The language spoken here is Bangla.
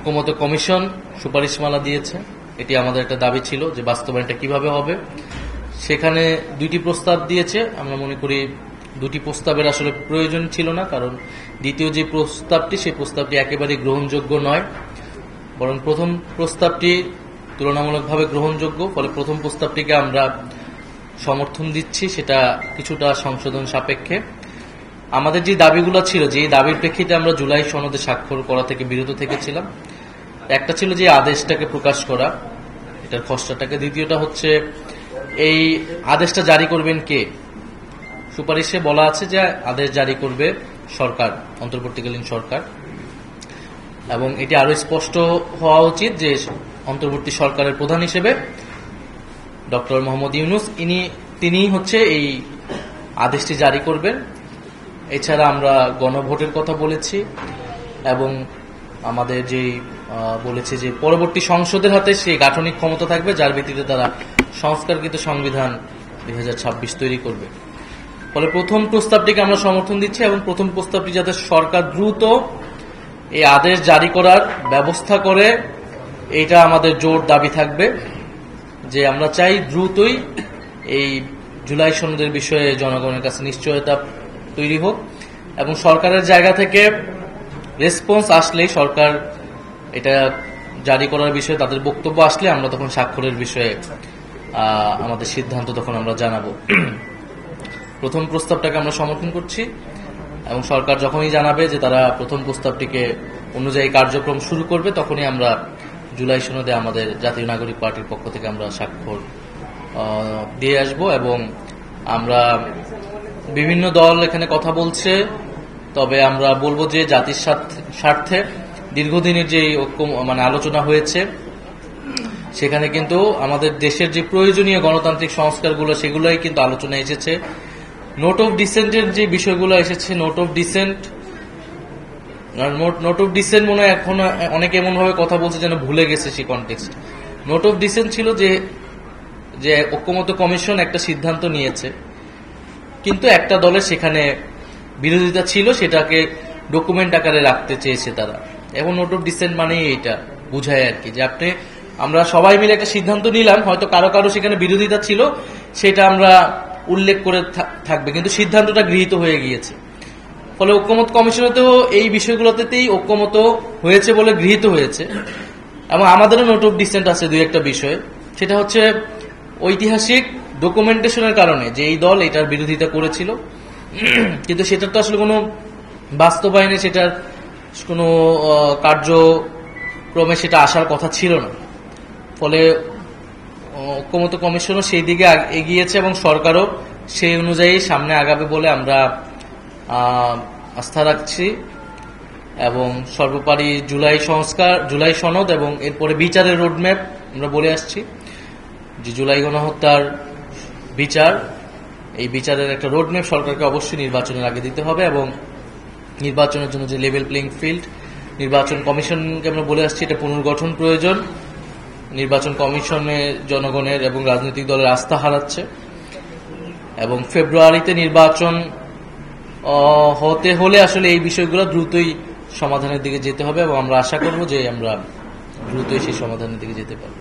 ঐক্যমত কমিশন সুপারিশমালা দিয়েছে। এটি আমাদের একটা দাবি ছিল যে বাস্তবায়নটা কিভাবে হবে। সেখানে দুইটি প্রস্তাব দিয়েছে। আমরা মনে করি দুটি প্রস্তাবের আসলে প্রয়োজন ছিল না, কারণ দ্বিতীয় যে প্রস্তাবটি সেই প্রস্তাবটি একেবারেই গ্রহণযোগ্য নয়, বরং প্রথম প্রস্তাবটি তুলনামূলকভাবে গ্রহণযোগ্য। ফলে প্রথম প্রস্তাবটিকে আমরা সমর্থন দিচ্ছি, সেটা কিছুটা সংশোধন সাপেক্ষে। আমাদের যে দাবিগুলো ছিল, যে দাবির প্রেক্ষিতে আমরা জুলাই সনদে স্বাক্ষর করা থেকে বিরত থেকেছিলাম, একটা ছিল যে আদেশটাকে প্রকাশ করা, এটার খসড়াটাকে। দ্বিতীয়টা হচ্ছে এই আদেশটা জারি করবেন কে। সুপারিশে বলা আছে যে আদেশ জারি করবে সরকার, অন্তর্বর্তীকালীন সরকার, এবং এটি আরো স্পষ্ট হওয়া উচিত যে অন্তর্বর্তী সরকারের প্রধান হিসেবে ডক্টর মোহাম্মদ ইউনূস তিনি হচ্ছে এই আদেশটি জারি করবেন। এছাড়া আমরা গণভোটের কথা বলেছি এবং আমাদের বলেছে যে পরবর্তী সংসদের হাতে সেই গাঠনিক ক্ষমতা থাকবে, যার ভিত্তিতে তারা সংস্কারকৃত সংবিধান 2026 তৈরি করবে। ফলে প্রথম প্রস্তাবটিকে আমরা সমর্থন দিচ্ছি এবং প্রথম প্রস্তাবটি যাতে সরকার দ্রুত এই আদেশ জারি করার ব্যবস্থা করে, এইটা আমাদের জোর দাবি থাকবে। যে আমরা চাই দ্রুতই এই জুলাই সনদের বিষয়ে জনগণের কাছে নিশ্চয়তা তৈরি হোক এবং সরকারের জায়গা থেকে রেসপন্স আসলেই, সরকার এটা জারি করার বিষয়ে তাদের বক্তব্য আসলে আমরা তখন স্বাক্ষরের বিষয়ে আমাদের সিদ্ধান্ত তখন আমরা জানাবো। প্রথম প্রস্তাবটাকে আমরা সমর্থন করছি এবং সরকার যখনই জানাবে যে তারা প্রথম প্রস্তাবটিকে অনুযায়ী কার্যক্রম শুরু করবে, তখনই আমরা জুলাই সনদে আমাদের জাতীয় নাগরিক পার্টির পক্ষ থেকে আমরা স্বাক্ষর দিয়ে আসব। এবং আমরা বিভিন্ন দল এখানে কথা বলছে, তবে আমরা বলবো যে জাতির স্বার্থে দীর্ঘদিনের যে আলোচনা হয়েছে, সেখানে কিন্তু আমাদের দেশের যে প্রয়োজনীয় গণতান্ত্রিক সংস্কারগুলো সেগুলোই কিন্তু আলোচনায় এসেছে। নোট অফ ডিসেন্টের যে বিষয়গুলো এসেছে, নোট অফ ডিসেন্ট মনে হয় এখন অনেকে এমন ভাবে কথা বলছে যেন ভুলে গেছে সেই কনটেক্সট। নোট অফ ডিসেন্ট ছিল যে ঐক্যমত কমিশন একটা সিদ্ধান্ত নিয়েছে, কিন্তু একটা দলের সেখানে বিরোধিতা ছিল, সেটাকে ডকুমেন্ট আকারে রাখতে চেয়েছে তারা। এখন নোট অফ ডিসেন্ট মানেই এইটা বুঝায় আর কি, যে আমরা সবাই মিলে একটা সিদ্ধান্ত নিলাম, হয়তো কারো কারো সেখানে বিরোধিতা ছিল, সেটা আমরা উল্লেখ করে থাকবে, কিন্তু সিদ্ধান্তটা গৃহীত হয়ে গিয়েছে। ফলে ঐক্যমত কমিশনেতেও এই বিষয়গুলোতেই ঐক্যমত হয়েছে বলে গৃহীত হয়েছে। এবং আমাদেরও নোট অফ ডিসেন্ট আছে দুই একটা বিষয়ে, সেটা হচ্ছে ঐতিহাসিক ডকুমেন্টেশনের কারণে যে এই দল এটার বিরোধিতা করেছিল, কিন্তু সেটার তো আসলে কোনো বাস্তবায়নে, সেটার কোনো কার্যক্রমে সেটা আসার কথা ছিল না। ফলে ঐক্যমত কমিশনও সেই দিকে এগিয়েছে এবং সরকারও সেই অনুযায়ী সামনে আগাবে বলে আমরা আস্থা রাখছি। এবং সর্বোপরি জুলাই সনদ এবং এরপরে বিচারের রোডম্যাপ আমরা বলে আসছি, যে জুলাই গণহত্যার বিচার, এই বিচারের একটা রোডম্যাপ সরকারকে অবশ্যই নির্বাচনের আগে দিতে হবে। এবং নির্বাচনের জন্য যে লেভেল প্লেইং ফিল্ড, নির্বাচন কমিশনকে আমরা বলে আসছি এটা পুনর্গঠন প্রয়োজন। নির্বাচন কমিশনে জনগণের এবং রাজনৈতিক দলের আস্থা হারাচ্ছে এবং ফেব্রুয়ারিতে নির্বাচন হতে হলে আসলে এই বিষয়গুলো দ্রুতই সমাধানের দিকে যেতে হবে এবং আমরা আশা করব যে আমরা দ্রুতই সেই সমাধানের দিকে যেতে পারব।